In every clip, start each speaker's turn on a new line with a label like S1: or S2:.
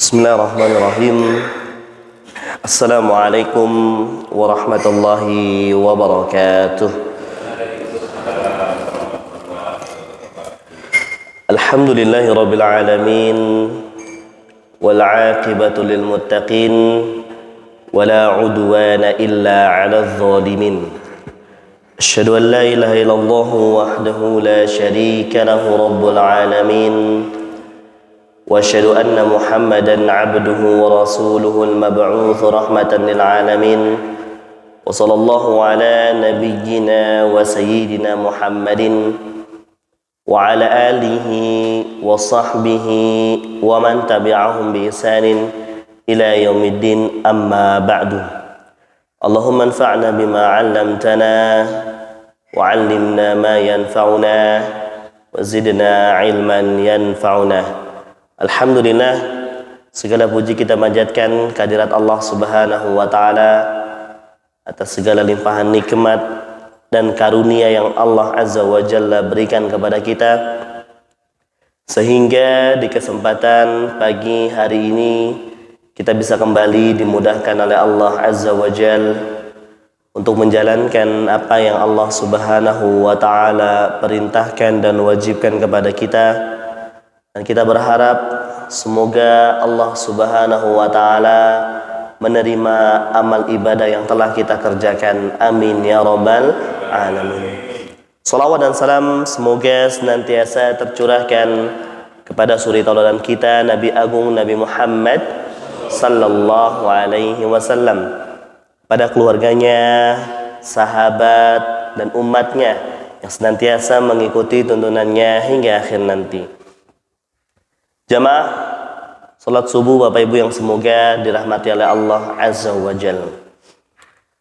S1: Bismillahirrahmanirrahim. Assalamualaikum warahmatullahi wabarakatuh. Alhamdulillahi rabbil alamin, wal aqibatu lil muttaqin, wala udwana illa 'alal zalimin. Asyhadu an la ilaha illallah wahdahu la syarika lahu rabbul alamin. وأشهد أن محمدا عبده ورسوله المبعوث رحمة للعالمين وصلى الله على نبينا وسيدنا محمد وعلى آله وصحبه ومن تبعهم بإحسان إلى يوم الدين أما بعد اللهم انفعنا بما علمتنا وعلمنا ما ينفعنا وزدنا علما ينفعنا. Alhamdulillah, segala puji kita manjatkan kehadirat Allah Subhanahu wa taala atas segala limpahan nikmat dan karunia yang Allah Azza wa Jalla berikan kepada kita, sehingga di kesempatan pagi hari ini kita bisa kembali dimudahkan oleh Allah Azza wa Jalla untuk menjalankan apa yang Allah Subhanahu wa taala perintahkan dan wajibkan kepada kita. Dan kita berharap semoga Allah Subhanahu wa taala menerima amal ibadah yang telah kita kerjakan. Amin ya rabbal alamin. Salawat dan salam semoga senantiasa tercurahkan kepada suri tauladan kita Nabi Agung Nabi Muhammad sallallahu alaihi wasallam, pada keluarganya, sahabat dan umatnya yang senantiasa mengikuti tuntunannya hingga akhir nanti. Jamaah salat subuh Bapak Ibu yang semoga dirahmati oleh Allah Azza wa Jalla.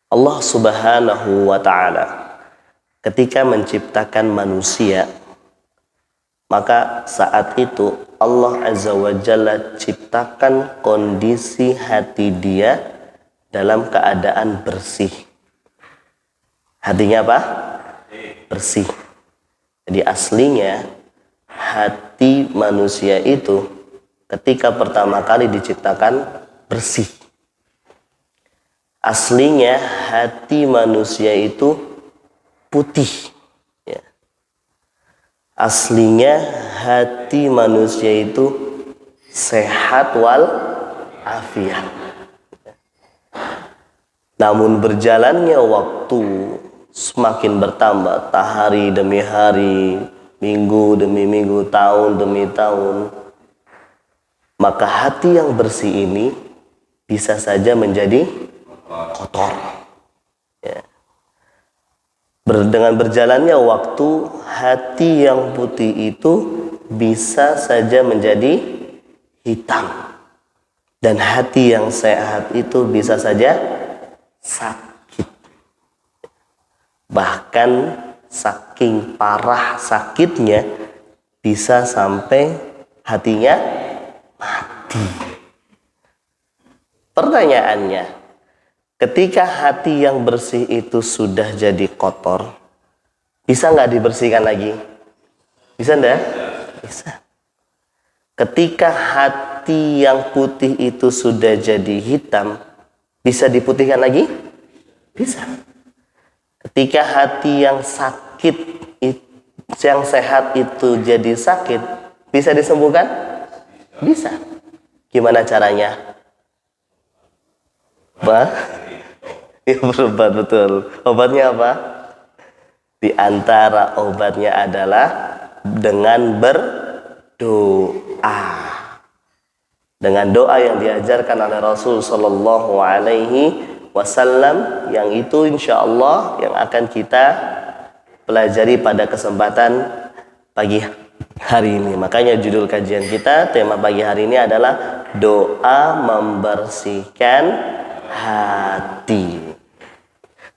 S1: Allah Subhanahu wa taala ketika menciptakan manusia, maka saat itu Allah Azza wa Jalla ciptakan kondisi hati dia dalam keadaan bersih. Hatinya apa? Bersih. Jadi aslinya hati manusia itu ketika pertama kali diciptakan bersih. Aslinya hati manusia itu putih. Ya. Aslinya hati manusia itu sehat wal afiat. Namun berjalannya waktu semakin bertambah, hari demi hari, minggu demi minggu, tahun demi tahun, maka hati yang bersih ini bisa saja menjadi kotor. Ya. Dengan berjalannya waktu, hati yang putih itu bisa saja menjadi hitam, dan hati yang sehat itu bisa saja sakit. Bahkan saking parah sakitnya bisa sampai hatinya mati. Pertanyaannya, ketika hati yang bersih itu sudah jadi kotor, bisa nggak dibersihkan lagi? Bisa nggak? Bisa. Ketika hati yang putih itu sudah jadi hitam, bisa diputihkan lagi? Bisa. Ketika hati yang sakit, yang sehat itu jadi sakit, bisa disembuhkan? Bisa. Gimana caranya? Ya, berobat, betul. Obatnya apa? Di antara obatnya adalah dengan berdoa. Dengan doa yang diajarkan oleh Rasul Sallallahu Alaihi Wasallam, yang itu insya Allah yang akan kita pelajari pada kesempatan pagi hari ini. Makanya judul kajian kita, tema pagi hari ini adalah doa membersihkan hati.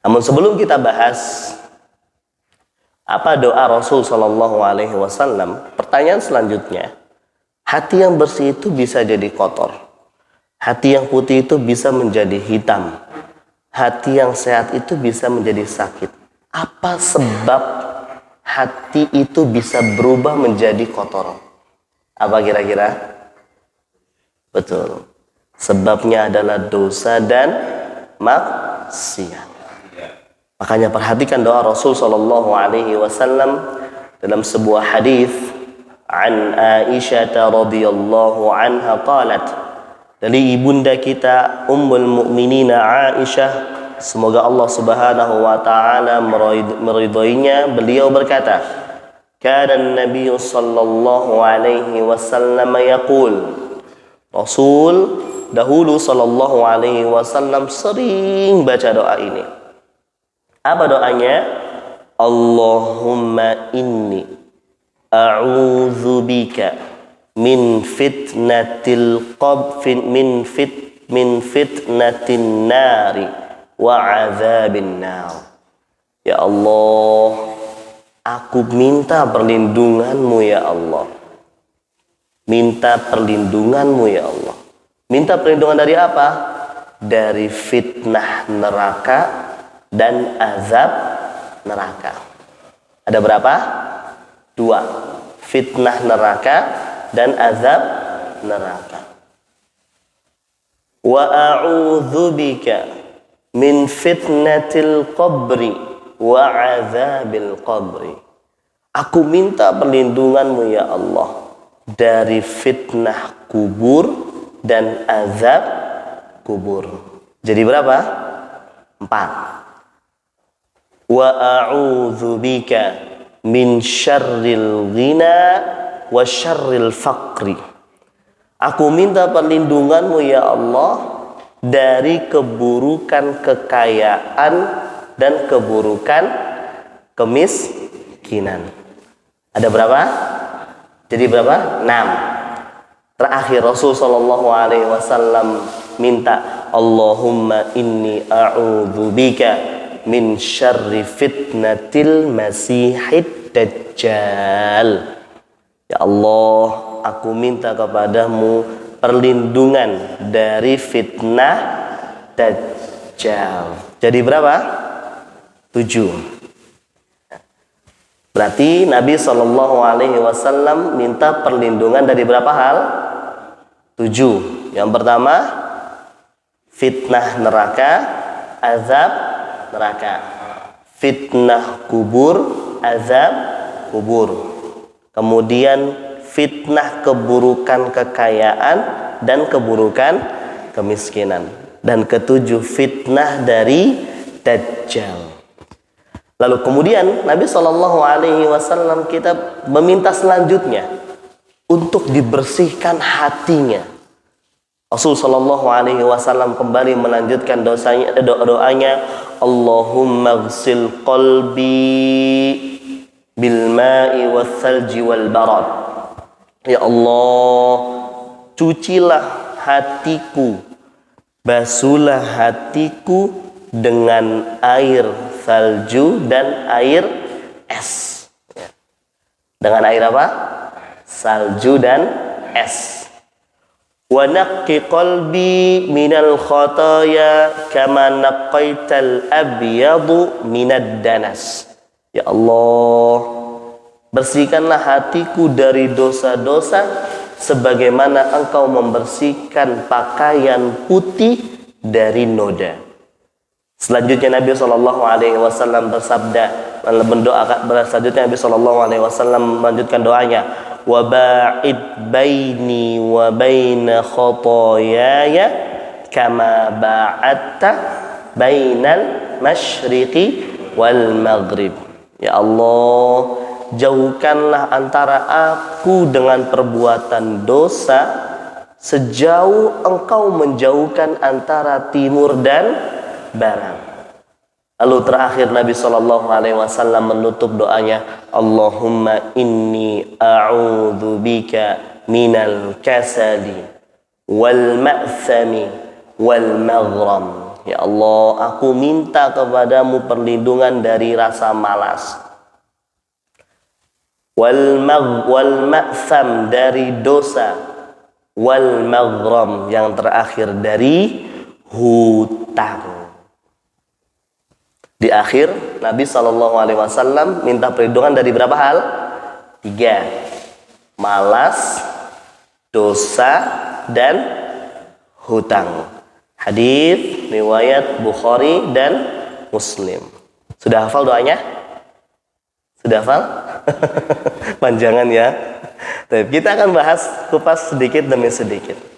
S1: Namun sebelum kita bahas apa doa Rasul Sallallahu Alaihi Wasallam, pertanyaan selanjutnya, hati yang bersih itu bisa jadi kotor, hati yang putih itu bisa menjadi hitam, hati yang sehat itu bisa menjadi sakit. Apa sebab hati itu bisa berubah menjadi kotor? Apa kira-kira? Betul. Sebabnya adalah dosa dan maksiat. Makanya perhatikan doa Rasul sallallahu alaihi wasallam dalam sebuah hadis an Aisyah radhiyallahu anha qalat, dari ibunda kita Ummul Mukminin Aisyah, semoga Allah Subhanahu wa taala meridhoinya, beliau berkata, kana an-nabiy sallallahu alaihi wasallam yaqul, Rasul dahulu sallallahu alaihi wasallam sering baca doa ini. Apa doanya? Allahumma inni a'udzubika min fitnatil min fitnatin nari wa 'adzabin nar. Ya Allah, aku minta perlindunganmu ya Allah. Minta perlindunganmu ya Allah. Minta perlindungan dari apa? Dari fitnah neraka dan azab neraka. Ada berapa? 2. Fitnah neraka dan azab neraka. Wa a'udzubika min fitnatil qabri wa azabil qabri. Aku minta perlindunganmu ya Allah dari fitnah kubur dan azab kubur. Jadi berapa? 4. Wa a'udzubika min syarril ghina wa syarril faqri. Aku minta perlindunganmu ya Allah dari keburukan kekayaan dan keburukan kemiskinan. Ada berapa? Jadi berapa? 6. Terakhir Rasul sallallahu alaihi wasallam minta, Allahumma inni a'udzubika min syarri fitnatil masihid dajjal. Ya Allah, aku minta kepadamu perlindungan dari fitnah dajjal. Jadi berapa? 7. Berarti Nabi sallallahu alaihi wasallam minta perlindungan dari berapa hal? 7. Yang pertama, fitnah neraka, azab neraka. Fitnah kubur, azab kubur. Kemudian fitnah keburukan kekayaan dan keburukan kemiskinan. Dan ketujuh, fitnah dari dajjal. Lalu kemudian Nabi sallallahu alaihi wasallam kita meminta selanjutnya untuk dibersihkan hatinya. Rasul sallallahu alaihi wasallam kembali melanjutkan doanya, Allahumma ghsil qalbi bil ma'i was salji wal barad. Ya Allah, cucilah hatiku, basuhlah hatiku dengan air salju dan air es. Dengan air apa? Salju dan es. Wa naqqi qalbi minal khataya kama naqqaital abyadu minad danas. Ya Allah, bersihkanlah hatiku dari dosa-dosa sebagaimana Engkau membersihkan pakaian putih dari noda. Selanjutnya Nabi sallallahu alaihi wasallam bersabda, selanjutnya Nabi sallallahu alaihi wasallam melanjutkan doanya, wa ba'id baini wa baina khotoyaya kama ba'adta bainal masyriqi wal maghrib. Ya Allah, jauhkanlah antara aku dengan perbuatan dosa sejauh Engkau menjauhkan antara timur dan barat. Lalu terakhir Nabi sallallahu alaihi wasallam menutup doanya, Allahumma inni a'udzubika minal kasali wal ma'thami wal maghram. Ya Allah, aku minta kepadamu perlindungan dari rasa malas, wal ma'tham dari dosa, wal maghram yang terakhir dari hutang. Di akhir Nabi sallallahu alaihi wasallam minta perlindungan dari berapa hal? 3. Malas, dosa, dan hutang. Hadis riwayat Bukhari dan Muslim. Sudah hafal doanya? Sudah hafal? Panjangan ya. Kita akan bahas kupas sedikit demi sedikit.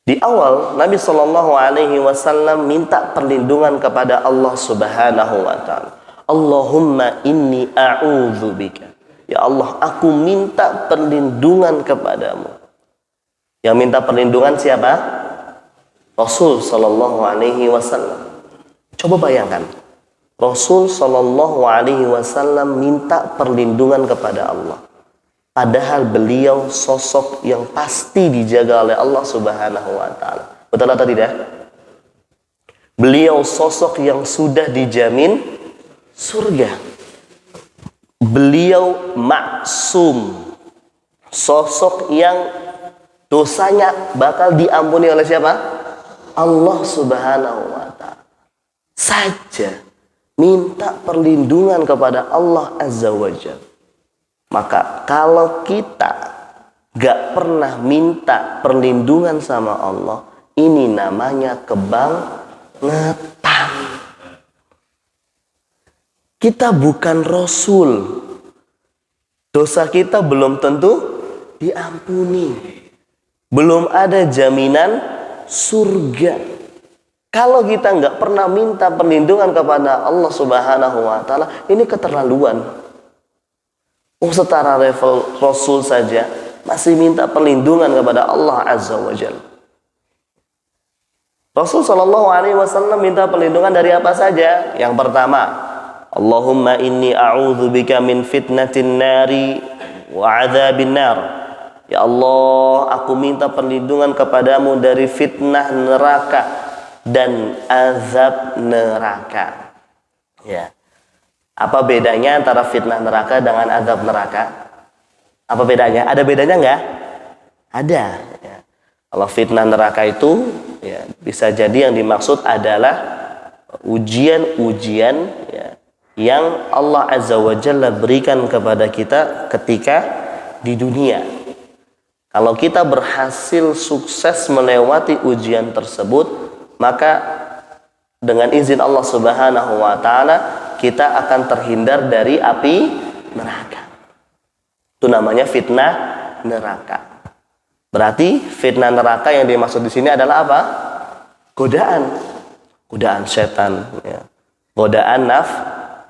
S1: Di awal Nabi Shallallahu Alaihi Wasallam minta perlindungan kepada Allah Subhanahu Wa Taala. Allahumma inni a'udzubika. Ya Allah, aku minta perlindungan kepadamu. Yang minta perlindungan siapa? Rasul Shallallahu Alaihi Wasallam. Coba bayangkan, Rasul Shallallahu Alaihi Wasallam minta perlindungan kepada Allah. Padahal beliau sosok yang pasti dijaga oleh Allah Subhanahu Wa Taala. Betul atau tidak? Beliau sosok yang sudah dijamin surga. Beliau maksum, sosok yang dosanya bakal diampuni oleh siapa? Allah Subhanahu Wa Taala. Saja minta perlindungan kepada Allah Azza wa Jalla. Maka kalau kita gak pernah minta perlindungan sama Allah, ini namanya kebangetan. Kita bukan Rasul. Dosa kita belum tentu diampuni. Belum ada jaminan surga. Kalau kita gak pernah minta perlindungan kepada Allah Subhanahu Wa Taala, ini keterlaluan. Setara level Rasul saja masih minta perlindungan kepada Allah Azza wa Jalla. Rasul Shallallahu Alaihi Wasallam minta perlindungan dari apa saja? Yang pertama, Allahumma inni a'udzubika min fitnatin nari wa adzabin nar. Ya Allah, aku minta perlindungan kepadamu dari fitnah neraka dan azab neraka. Ya. Apa bedanya antara fitnah neraka dengan azab neraka? Apa bedanya? Ada bedanya nggak? Ada. Ya. Kalau fitnah neraka itu, ya, bisa jadi yang dimaksud adalah ujian-ujian, ya, yang Allah Azza wa Jalla berikan kepada kita ketika di dunia. Kalau kita berhasil sukses melewati ujian tersebut, maka dengan izin Allah Subhanahu Wa Taala kita akan terhindar dari api neraka. Itu namanya fitnah neraka. Berarti fitnah neraka yang dimaksud di sini adalah apa? Godaan. Godaan setan, ya. Godaan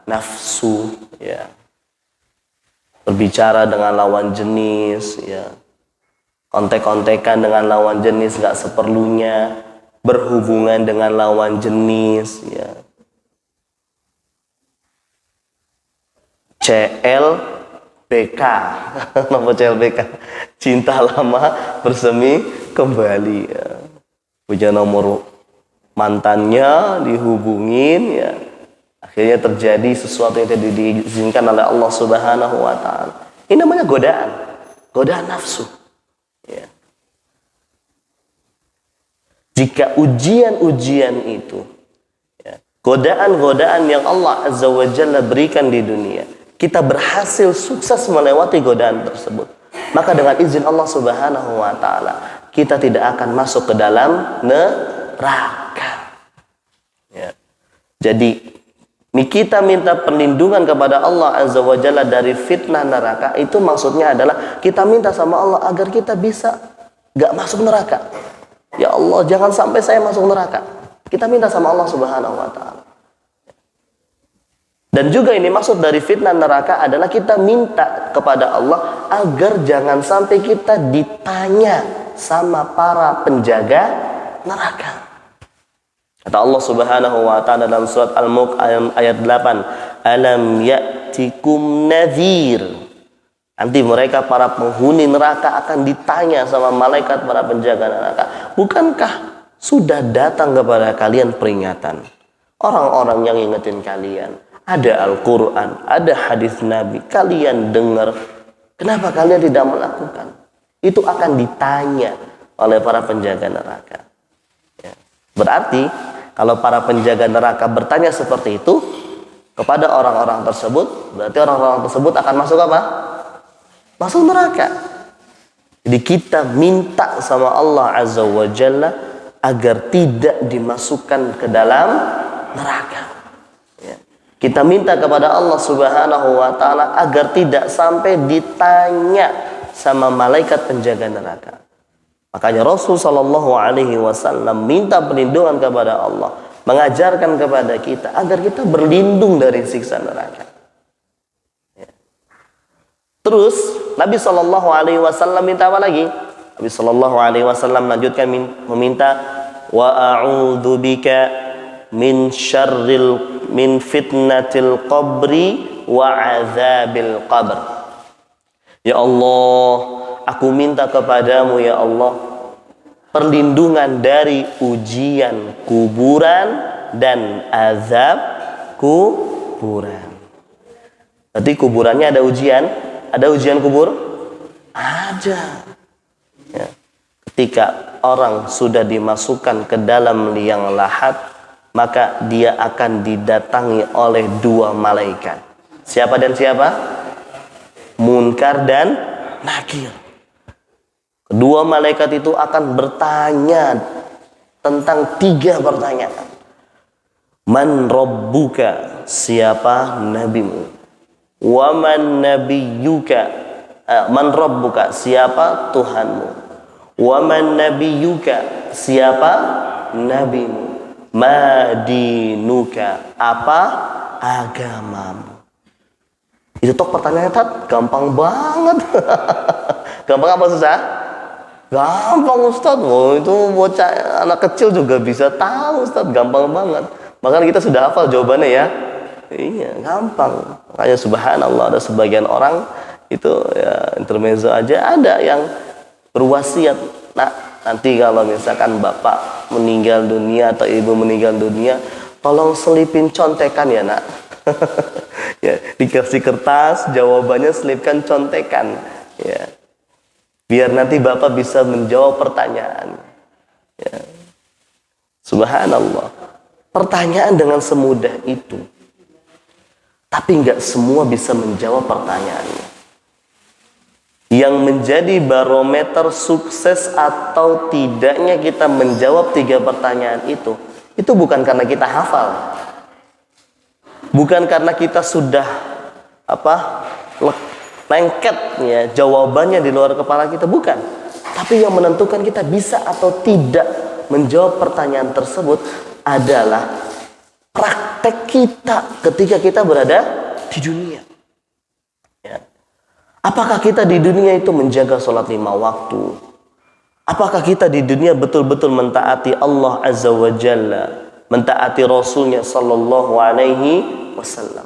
S1: nafsu, ya. Berbicara dengan lawan jenis, ya. Kontek-kontekan dengan lawan jenis gak seperlunya, berhubungan dengan lawan jenis, ya. CLBK. Nama CLBK? Cinta lama bersemi kembali, ya. Punya nomor mantannya, dihubungin, ya. Akhirnya terjadi sesuatu yang tidak diizinkan oleh Allah Subhanahu Wa Taala. Ini namanya godaan. Godaan nafsu, ya. Jika ujian-ujian itu, ya, godaan-godaan yang Allah Azza wa Jalla berikan di dunia, kita berhasil sukses melewati godaan tersebut, maka dengan izin Allah Subhanahu Wa Taala kita tidak akan masuk ke dalam neraka, ya. Jadi kita minta perlindungan kepada Allah Azza wa Jalla dari fitnah neraka. Itu maksudnya adalah kita minta sama Allah agar kita bisa gak masuk neraka. Ya Allah, jangan sampai saya masuk neraka. Kita minta sama Allah Subhanahu Wa Taala. Dan juga ini maksud dari fitnah neraka adalah kita minta kepada Allah agar jangan sampai kita ditanya sama para penjaga neraka. Kata Allah Subhanahu Wa Taala dalam surat Al-Mulk ayat 8, alam ya'tikum nadhir. Nanti mereka para penghuni neraka akan ditanya sama malaikat para penjaga neraka, bukankah sudah datang kepada kalian peringatan, orang-orang yang ingetin kalian, ada Al-Quran, ada hadis Nabi, kalian dengar, kenapa kalian tidak melakukan? Itu akan ditanya oleh para penjaga neraka, ya. Berarti kalau para penjaga neraka bertanya seperti itu kepada orang-orang tersebut, berarti orang-orang tersebut akan masuk apa? Masuk neraka. Jadi kita minta sama Allah Azza wa Jalla agar tidak dimasukkan ke dalam neraka. Ya. Kita minta kepada Allah Subhanahu wa Ta'ala agar tidak sampai ditanya sama malaikat penjaga neraka. Makanya Rasul Shallallahu Alaihi Wasallam minta perlindungan kepada Allah, mengajarkan kepada kita agar kita berlindung dari siksa neraka. Ya. Terus Nabi Shallallahu Alaihi Wasallam minta apa lagi? Nabi Shallallahu Alaihi Wasallam lanjutkan meminta wa a'udzubika min fitnatil qabri wa azabil qabr. Ya Allah, aku minta kepadamu ya Allah perlindungan dari ujian kuburan dan azab kuburan. Berarti kuburannya ada ujian kubur? Ada. Ya. Ketika orang sudah dimasukkan ke dalam liang lahat, maka dia akan didatangi oleh dua malaikat. Siapa dan siapa? Munkar dan Nakir. Kedua malaikat itu akan bertanya tentang 3 pertanyaan. Man rabbuka, siapa nabimu? Wa man nabiyyuka, man rabbuka, siapa Tuhanmu? Wa man nabiyyuka, siapa nabimu? Ma dinuka, apa agamamu? Itu tok pertanyaannya gampang banget. Gampang apa susah? Gampang Ustaz. Oh, itu bocah anak kecil juga bisa tahu Ustaz, gampang banget. Makanya kita sudah hafal jawabannya ya. Iya, gampang. Makanya subhanallah ada sebagian orang itu ya intermezzo aja ada yang berwasiat, nah nanti kalau misalkan bapak meninggal dunia atau ibu meninggal dunia, tolong selipin contekan ya nak. Ya, dikasih kertas jawabannya selipkan contekan ya. Biar nanti bapak bisa menjawab pertanyaan. Ya. Subhanallah. Pertanyaan dengan semudah itu. Tapi nggak semua bisa menjawab pertanyaannya. Yang menjadi barometer sukses atau tidaknya kita menjawab 3 pertanyaan itu bukan karena kita hafal. Bukan karena kita sudah lengket ya jawabannya di luar kepala kita, bukan. Tapi yang menentukan kita bisa atau tidak menjawab pertanyaan tersebut adalah praktek kita ketika kita berada di dunia. Ya. Apakah kita di dunia itu menjaga sholat 5 waktu? Apakah kita di dunia betul-betul mentaati Allah Azza wa Jalla, mentaati Rasulnya Sallallahu Alaihi Wasallam?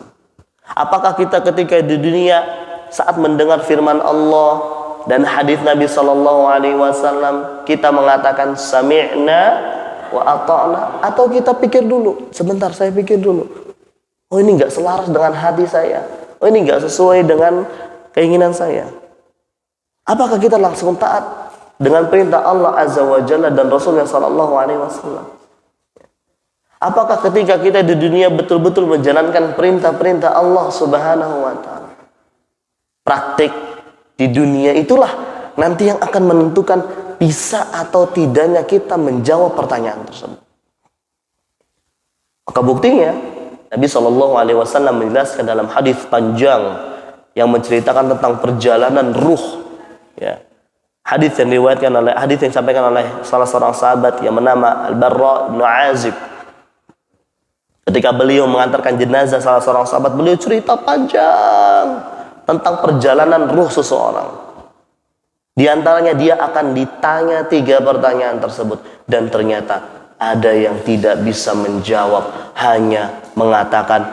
S1: Apakah kita ketika di dunia saat mendengar firman Allah dan hadis Nabi Sallallahu Alaihi Wasallam kita mengatakan sami'na wa ata'na, atau kita pikir dulu, sebentar saya pikir dulu, oh ini nggak selaras dengan hati saya, oh ini nggak sesuai dengan keinginan saya? Apakah kita langsung taat dengan perintah Allah Azza wa Jalla dan Rasulnya Sallallahu Alaihi Wasallam? Apakah ketika kita di dunia betul-betul menjalankan perintah-perintah Allah Subhanahu wa Ta'ala? Praktik di dunia itulah nanti yang akan menentukan bisa atau tidaknya kita menjawab pertanyaan tersebut. Maka buktinya Nabi Shallallahu Alaihi Wasallam menjelaskan dalam hadis panjang yang menceritakan tentang perjalanan ruh. Ya. Hadis yang disampaikan oleh salah seorang sahabat yang bernama Al-Barra bin Azib. Ketika beliau mengantarkan jenazah salah seorang sahabat, beliau cerita panjang tentang perjalanan ruh seseorang. Di antaranya dia akan ditanya 3 pertanyaan tersebut, dan ternyata ada yang tidak bisa menjawab, hanya mengatakan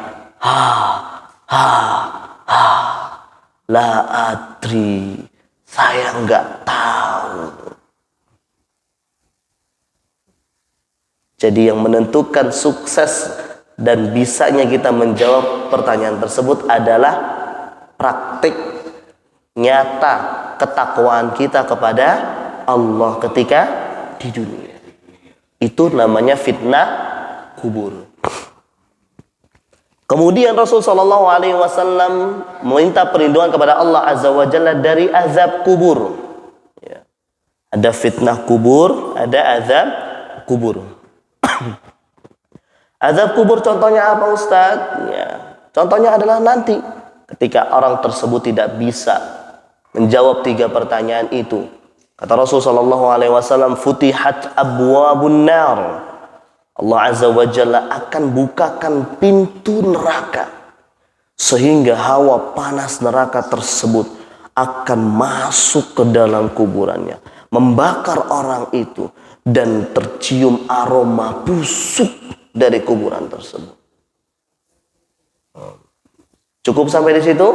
S1: la adri, saya nggak tahu. Jadi yang menentukan sukses dan bisanya kita menjawab pertanyaan tersebut adalah praktik nyata ketakwaan kita kepada Allah ketika di dunia. Itu namanya fitnah kubur. Kemudian Rasul Shallallahu Alaihi Wasallam meminta perlindungan kepada Allah Azza wa Jalla dari azab kubur. Ya. Ada fitnah kubur, ada azab kubur. Azab kubur contohnya apa Ustaz? Ya, contohnya adalah nanti ketika orang tersebut tidak bisa menjawab 3 pertanyaan itu. Kata Rasulullah SAW, futihat abwabun nar. Allah Azza wa Jalla akan bukakan pintu neraka sehingga hawa panas neraka tersebut akan masuk ke dalam kuburannya, membakar orang itu, dan tercium aroma busuk dari kuburan tersebut. Cukup sampai di situ?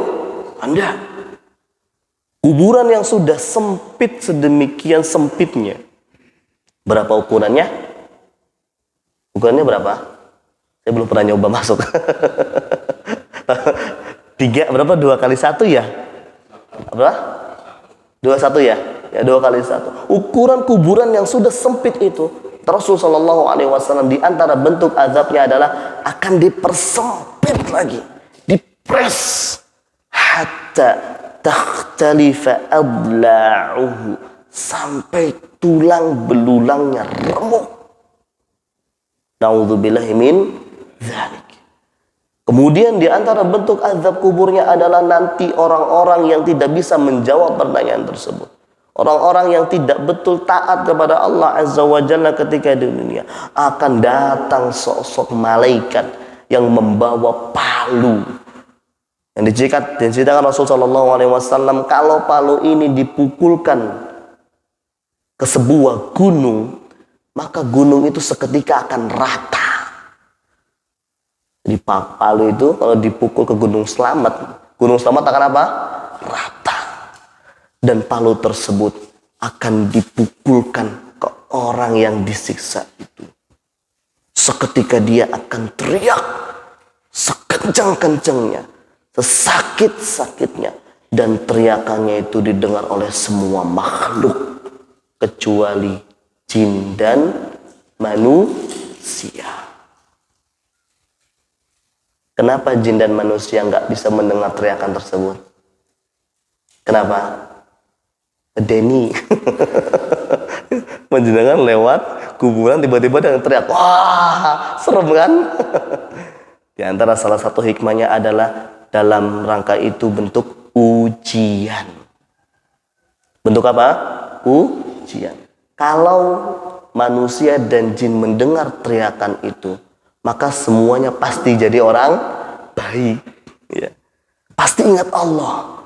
S1: Anda, kuburan yang sudah sempit sedemikian sempitnya, berapa ukurannya? Ukurannya berapa? Saya belum pernah nyoba masuk. 3 berapa? 2 kali 1 ya? Berapa? 2 1 ya? Ya 2 kali 1. Ukuran kuburan yang sudah sempit itu, Rasulullah SAW di antara bentuk azabnya adalah akan dipersempit lagi, dipres hatta takhtalifa adla'uhu, sampai tulang belulangnya remuk. Na'udzubillahi min dzalik. Kemudian di antara bentuk azab kuburnya adalah nanti orang-orang yang tidak bisa menjawab pertanyaan tersebut. Orang-orang yang tidak betul taat kepada Allah Azza wa Jalla ketika di dunia, akan datang sosok malaikat yang membawa palu. Yang diceritakan Rasulullah SAW, kalau palu ini dipukulkan ke sebuah gunung, maka gunung itu seketika akan rata. Jadi palu itu kalau dipukul ke Gunung Slamet akan apa? Rata. Dan palu tersebut akan dipukulkan ke orang yang disiksa itu. Seketika dia akan teriak sekencang-kencangnya, sesakit-sakitnya, dan teriakannya itu didengar oleh semua makhluk kecuali jin dan manusia. Kenapa jin dan manusia nggak bisa mendengar teriakan tersebut? Kenapa? Denny menjenengan lewat kuburan tiba-tiba dengan teriak, wah serem kan? Di antara salah satu hikmahnya adalah dalam rangka itu bentuk ujian. Bentuk apa? Ujian. Kalau manusia dan jin mendengar teriakan itu, maka semuanya pasti jadi orang baik, ya. Pasti ingat Allah.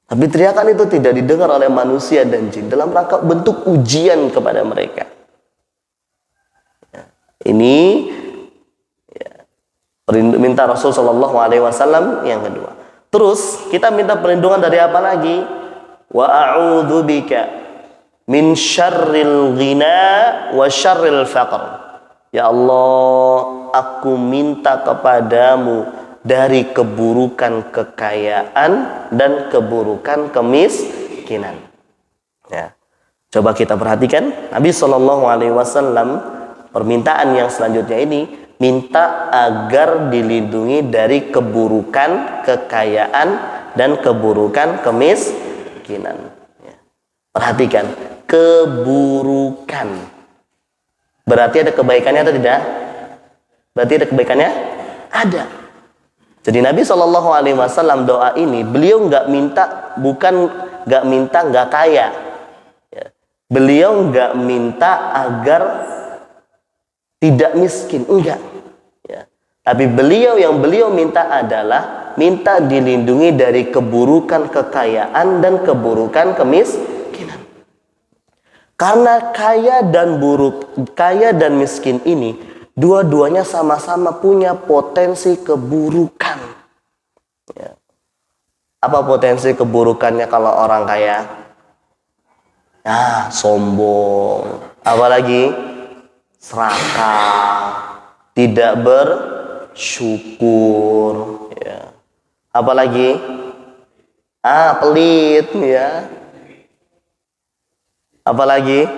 S1: Tapi teriakan itu tidak didengar oleh manusia dan jin dalam rangka bentuk ujian kepada mereka. Ya. Ini ya, minta Rasul SAW yang kedua. Terus kita minta perlindungan dari apa lagi? Wa a'udzubika min syarril ghina wa syarril faqr. Ya Allah, aku minta kepadamu dari keburukan kekayaan dan keburukan kemiskinan. Ya. Coba kita perhatikan Nabi SAW, permintaan yang selanjutnya ini minta agar dilindungi dari keburukan kekayaan dan keburukan kemiskinan. Ya. Perhatikan, keburukan. Berarti ada kebaikannya atau tidak? Berarti ada kebaikannya? Ada. Jadi Nabi SAW doa ini, beliau nggak minta, bukan nggak minta nggak kaya. Ya. Beliau nggak minta agar tidak miskin, enggak. Ya. Tapi yang beliau minta adalah minta dilindungi dari keburukan kekayaan dan keburukan kemiskinan. Karena kaya dan miskin ini dua-duanya sama-sama punya potensi keburukan. Ya. Apa potensi keburukannya kalau orang kaya? Nah, sombong, apalagi serakah, tidak bersyukur, ya. Apalagi pelit, ya. Apalagi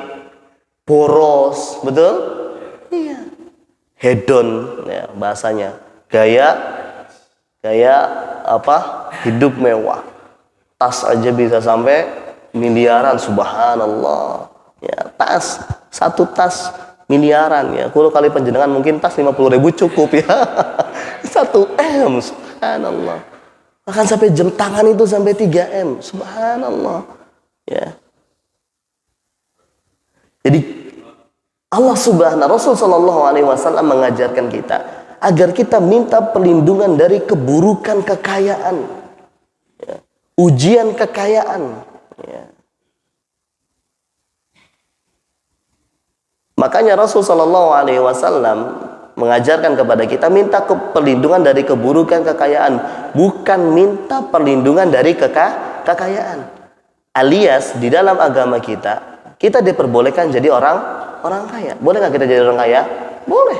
S1: boros, betul? Iya. Hedon, ya, bahasanya. Gaya apa? Hidup mewah. Tas aja bisa sampai miliaran, subhanallah. Ya, tas, satu tas miliaran ya. Kalau kali penjenengan mungkin tas 50.000 cukup ya. 1 M, subhanallah. Bahkan sampai jam tangan itu sampai 3 M, subhanallah. Ya. Jadi Allah subhanahu Rasul sallallahu alaihi wasallam mengajarkan kita agar kita minta perlindungan dari keburukan kekayaan, ya. Ujian kekayaan, ya. Makanya Rasul sallallahu alaihi wasallam mengajarkan kepada kita minta perlindungan dari keburukan kekayaan, bukan minta perlindungan dari kekayaan. Alias di dalam agama kita diperbolehkan jadi orang kaya. Boleh nggak kita jadi orang kaya? Boleh.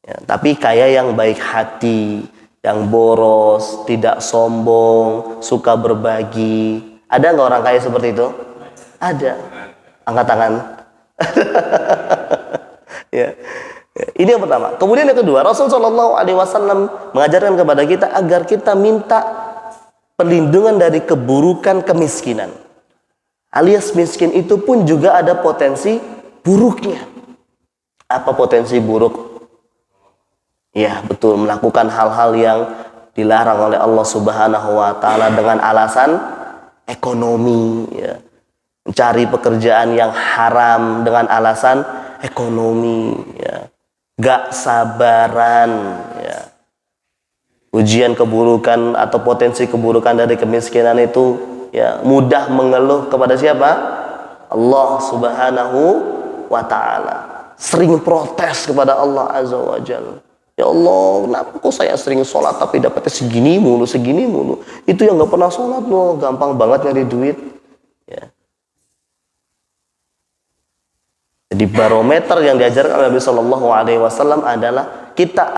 S1: Ya, tapi kaya yang baik hati, yang boros, tidak sombong, suka berbagi. Ada nggak orang kaya seperti itu? Ada. Angkat tangan. Ya. Ini yang pertama. Kemudian yang kedua, Rasulullah SAW mengajarkan kepada kita agar kita minta perlindungan dari keburukan kemiskinan. Alias miskin itu pun juga ada potensi buruknya. Apa potensi buruk? Ya, betul, melakukan hal-hal yang dilarang oleh Allah Subhanahu wa taala dengan alasan ekonomi, ya. Mencari pekerjaan yang haram dengan alasan ekonomi, ya. Gak sabaran, ya. Ujian keburukan atau potensi keburukan dari kemiskinan itu, ya, mudah mengeluh kepada siapa? Allah Subhanahu wa taala. Sering protes kepada Allah Azza wa Jalla. Ya Allah, kenapa kok saya sering sholat tapi dapatnya segini mulu. Itu yang gak pernah sholat loh, gampang banget nyari duit. Ya. Jadi barometer yang diajarkan Nabi Shallallahu Alaihi Wasallam adalah kita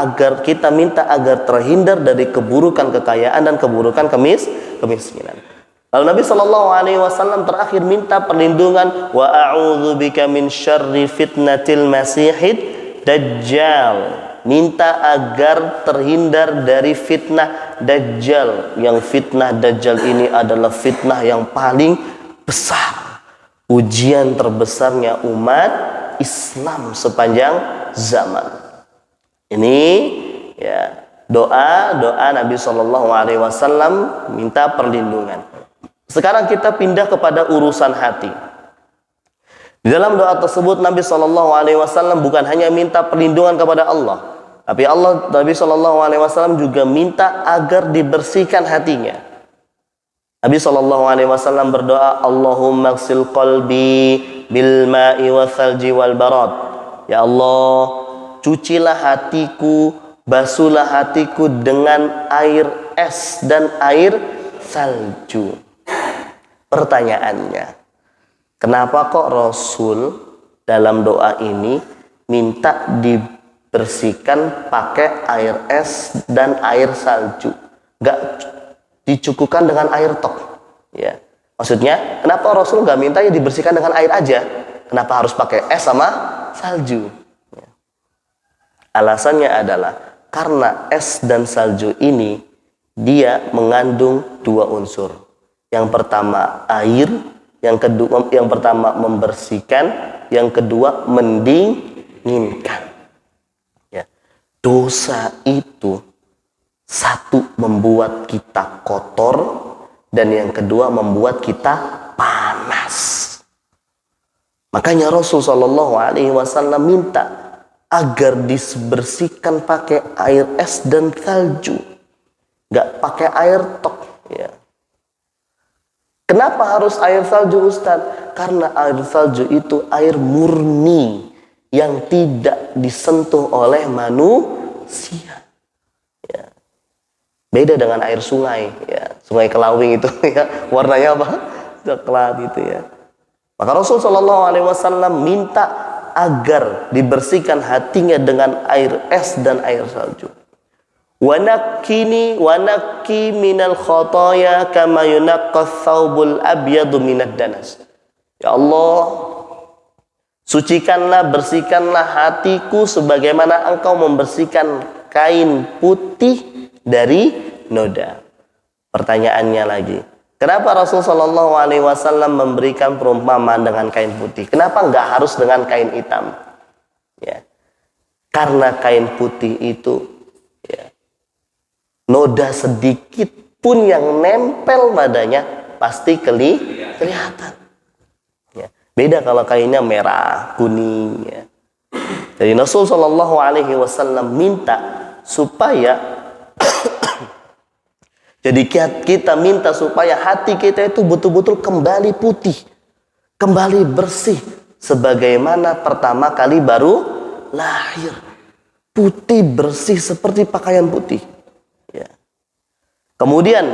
S1: minta agar terhindar dari keburukan kekayaan dan keburukan kemiskinan. Lalu Nabi Shallallahu Alaihi Wasallam terakhir minta perlindungan, wa a'udzubika min syarri fitnatil masihid dajjal. Minta agar terhindar dari fitnah dajjal. Yang fitnah dajjal ini adalah fitnah yang paling besar. Ujian terbesarnya umat Islam sepanjang zaman. Ini ya doa Nabi Shallallahu Alaihi Wasallam minta perlindungan. Sekarang kita pindah kepada urusan hati. Di dalam doa tersebut Nabi Shallallahu Alaihi Wasallam bukan hanya minta perlindungan kepada Allah, tapi Nabi Shallallahu Alaihi Wasallam juga minta agar dibersihkan hatinya. Nabi Shallallahu Alaihi Wasallam berdoa, Allahumma ghsil qalbi bil ma'i wal thalji wal barad. Ya Allah, cucilah hatiku, basuhlah hatiku dengan air es dan air salju. Pertanyaannya, kenapa kok Rasul dalam doa ini minta dibersihkan pakai air es dan air salju? Gak dicukupkan dengan air tok, ya. Maksudnya, kenapa Rasul gak minta ya dibersihkan dengan air aja? Kenapa harus pakai es sama salju? Ya. Alasannya adalah karena es dan salju ini dia mengandung dua unsur. Yang pertama air, yang pertama membersihkan, yang kedua mendinginkan. Ya. Dosa itu satu membuat kita kotor, dan yang kedua membuat kita panas. Makanya Rasul Shallallahu Alaihi Wasallam minta agar dibersihkan pakai air es dan salju, nggak pakai air tok. Ya. Kenapa harus air salju, Ustaz? Karena air salju itu air murni yang tidak disentuh oleh manusia. Ya. Beda dengan air sungai, ya. Sungai Kelawing itu, ya, warnanya apa? Coklat itu, ya. Maka Rasul Shallallahu Alaihi Wasallam minta agar dibersihkan hatinya dengan air es dan air salju. Wa nakki minal khotoya kama yunaqqas thawbul abyadu minad danas. Ya Allah, sucikanlah, bersihkanlah hatiku sebagaimana Engkau membersihkan kain putih dari noda. Pertanyaannya lagi, Kenapa Rasul Shallallahu Alaihi Wasallam memberikan perumpamaan dengan kain putih? Kenapa nggak harus dengan kain hitam? Ya, karena kain putih itu, ya, noda sedikit pun yang nempel padanya pasti kelihatan. Ya, beda kalau kainnya merah, kuning. Ya. Jadi Rasul Shallallahu Alaihi Wasallam minta supaya jadi kita minta supaya hati kita itu betul-betul kembali putih, kembali bersih, sebagaimana pertama kali baru lahir, putih bersih seperti pakaian putih. Ya. Kemudian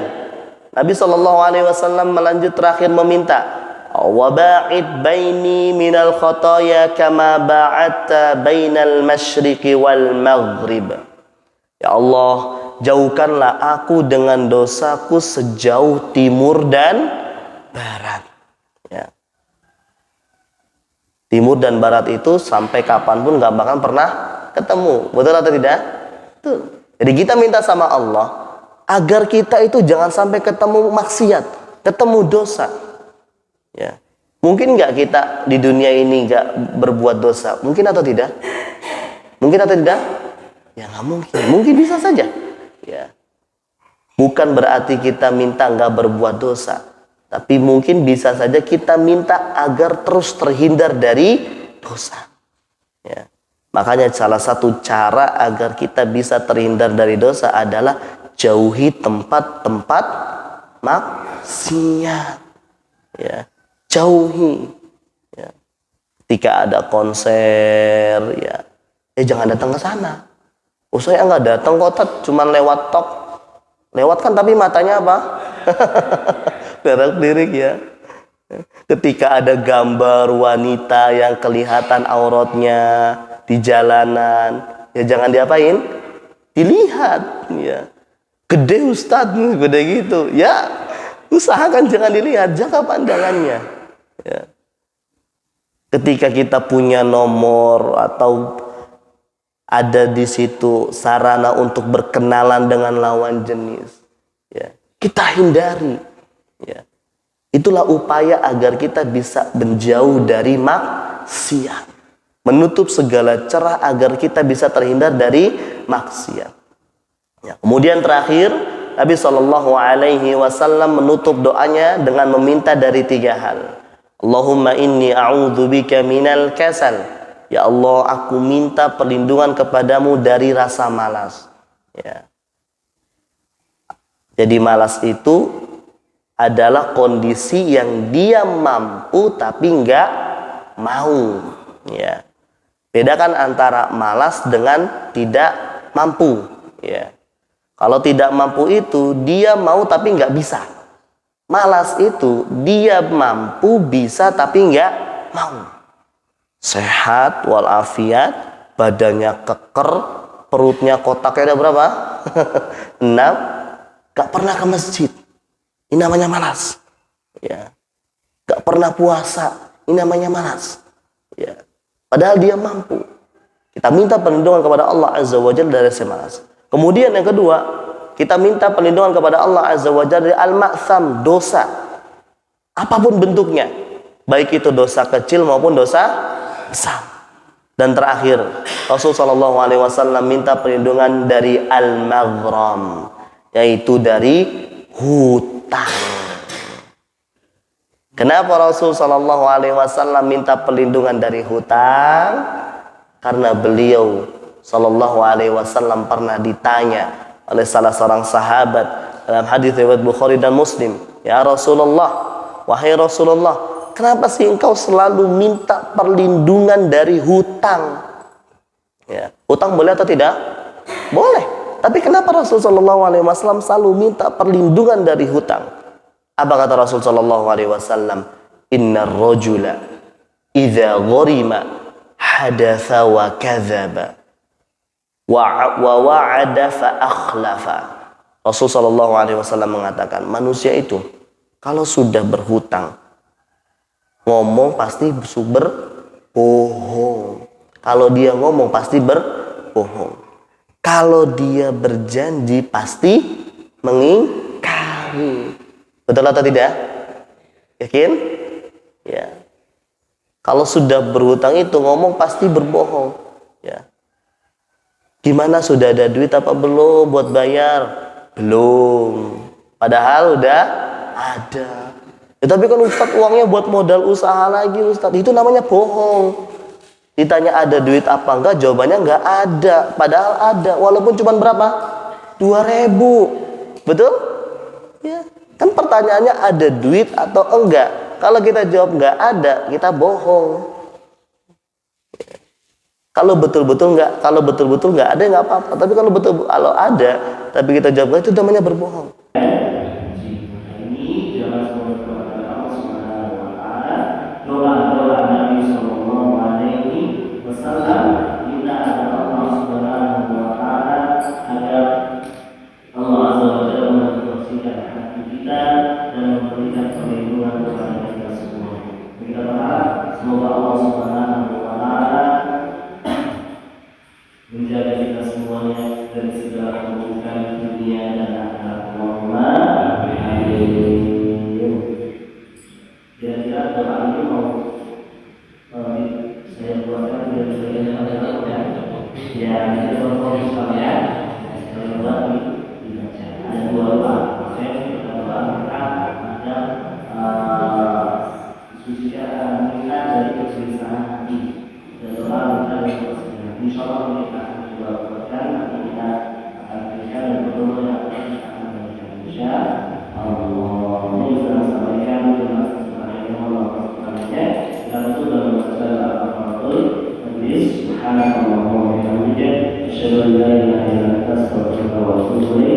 S1: Nabi Shallallahu Alaihi Wasallam melanjut terakhir meminta, waba'id baini minal khotoya kama ba'atta bainal masyriqi wal maghrib. Ya Allah, jauhkanlah aku dengan dosaku sejauh timur dan barat. Ya. Timur dan barat itu sampai kapanpun gak bakal pernah ketemu. Betul atau tidak? Tuh. Jadi kita minta sama Allah agar kita itu jangan sampai ketemu maksiat, ketemu dosa. Ya. Mungkin gak kita di dunia ini gak berbuat dosa? Mungkin atau tidak? Mungkin atau tidak? Ya gak mungkin. Mungkin bisa saja. Ya. Bukan berarti kita minta nggak berbuat dosa, tapi mungkin bisa saja kita minta agar terus terhindar dari dosa. Ya. Makanya salah satu cara agar kita bisa terhindar dari dosa adalah jauhi tempat-tempat maksiat. Ya. Jauhi. Ya. Ketika ada konser, ya jangan datang ke sana. Oh, saya nggak datang kok, cuma lewat tok. Lewat kan tapi matanya apa? Lirik ya. Ketika ada gambar wanita yang kelihatan auratnya di jalanan, ya jangan diapain? Dilihat, ya. Gede Ustadz, gede gitu. Ya, usahakan jangan dilihat, jaga pandangannya. Ya. Ketika kita punya nomor atau ada di situ sarana untuk berkenalan dengan lawan jenis, ya, kita hindari. Ya. Itulah upaya agar kita bisa menjauh dari maksiat, menutup segala celah agar kita bisa terhindar dari maksiat. Ya. Kemudian terakhir Nabi Shallallahu Alaihi Wasallam menutup doanya dengan meminta dari 3 hal. Allahumma inni a'udzubika minal kasal. Ya Allah, aku minta perlindungan kepadamu dari rasa malas. Ya. Jadi malas itu adalah kondisi yang dia mampu tapi nggak mau. Ya. Bedakan antara malas dengan tidak mampu. Ya. Kalau tidak mampu itu dia mau tapi nggak bisa. Malas itu dia mampu bisa tapi nggak mau. Sehat walafiat, badannya keker, perutnya kotaknya ada berapa? 6. Gak pernah ke masjid, ini namanya malas. Ya. Gak pernah puasa, ini namanya malas. Ya. Padahal dia mampu. Kita minta perlindungan kepada Allah Azza wa Jalla dari malas. Kemudian yang kedua, kita minta perlindungan kepada Allah Azza wa Jalla dari al-ma'tham, dosa. Apapun bentuknya, baik itu dosa kecil maupun dosa besar. Dan terakhir, Rasulullah Shallallahu Alaihi Wasallam minta perlindungan dari al-maghram, yaitu dari hutang. Kenapa Rasul Shallallahu Alaihi Wasallam minta perlindungan dari hutang? Karena beliau Shallallahu Alaihi Wasallam pernah ditanya oleh salah seorang sahabat dalam hadis riwayat Bukhari dan Muslim, ya Rasulullah, wahai Rasulullah, kenapa sih engkau selalu minta perlindungan dari hutang? Ya, hutang boleh atau tidak? Boleh. Tapi kenapa Rasulullah SAW selalu minta perlindungan dari hutang? Apa kata Rasulullah SAW? Inna rajula idza gharima hadatha wa kadzaba wa wa'ada fa akhlafa. Rasulullah SAW mengatakan, manusia itu kalau sudah berhutang, ngomong pasti berbohong. Kalau dia ngomong pasti berbohong. Kalau dia berjanji pasti mengingkari. Betul atau tidak? Yakin? Ya. Kalau sudah berhutang itu ngomong pasti berbohong. Ya. Gimana, sudah ada duit apa belum buat bayar? Belum. Padahal udah ada. Ya, tapi kan Ustadz uangnya buat modal usaha lagi Ustadz. Itu namanya bohong. Ditanya ada duit apa enggak, jawabannya enggak ada. Padahal ada, walaupun cuma berapa? 2.000. Betul? Ya. Kan pertanyaannya ada duit atau enggak. Kalau kita jawab enggak ada, kita bohong. Kalau betul-betul enggak ada enggak apa-apa. Tapi kalau ada, tapi kita jawab enggak, itu namanya berbohong.
S2: Semoga Allah Subhanahu wa Ta'ala menjaga kita semuanya dari segala keburukan dunia dan akhirat. Allahumma amin. Kira-kira doa ini mau saya buatkan biar saya ya kita berdoa ya. Saya buat dibaca. Ada 2 doa. Saya kita doa maka ada sucikan kita dari kegelisahan hati dan doa kita dari kesedihan. Insyaallah kita akan coba buatkan, nanti kita akan berikan dan berdoa yang akan berikan. Insyaallah. Ini sudah sampaikan terima kasih Allah Subhanahu. Kita betul dalam masalah al-Qur'an. Subhanallah wa bihamdihi, asyhadu an la ilaha illa anta, astaghfiruka wa atubu ilaik.